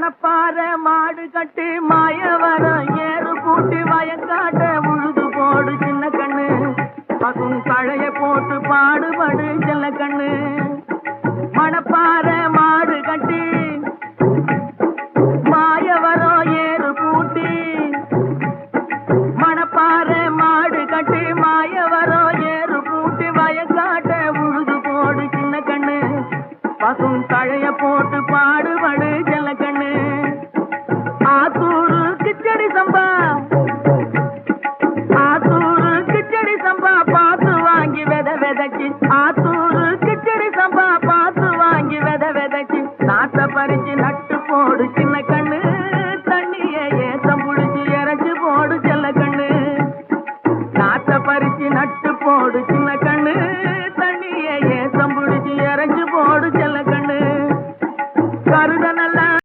மணப்பாற மாடு கட்டி மாயவரம் ஏறு கூட்டி வயக்காட்ட உழுது போடு சின்ன கண்ணு பசும் கழைய போட்டு பாடுபடு செல்ல கண்ணு மணப்பாற மாடு கட்டி மாயவரம் ஏறு கூட்டி மணப்பாற மாடு கட்டி மாயவரம் ஏறு கூட்டி வயக்காட்ட உழுது போடு சின்ன கண்ணு பசும் கழைய போட்டு பாடுபடு செல்ல கண்ணு ஆத்தூரு கிச்சடி சம்பா ஆத்தூரு கிச்சடி சம்பா பார்த்து வாங்கி விதைச்சு ஆத்தூரு கிச்சடி சம்பா பார்த்து வாங்கி விதைச்சு நாட்டை பறிச்சு நட்டு போடு சின்ன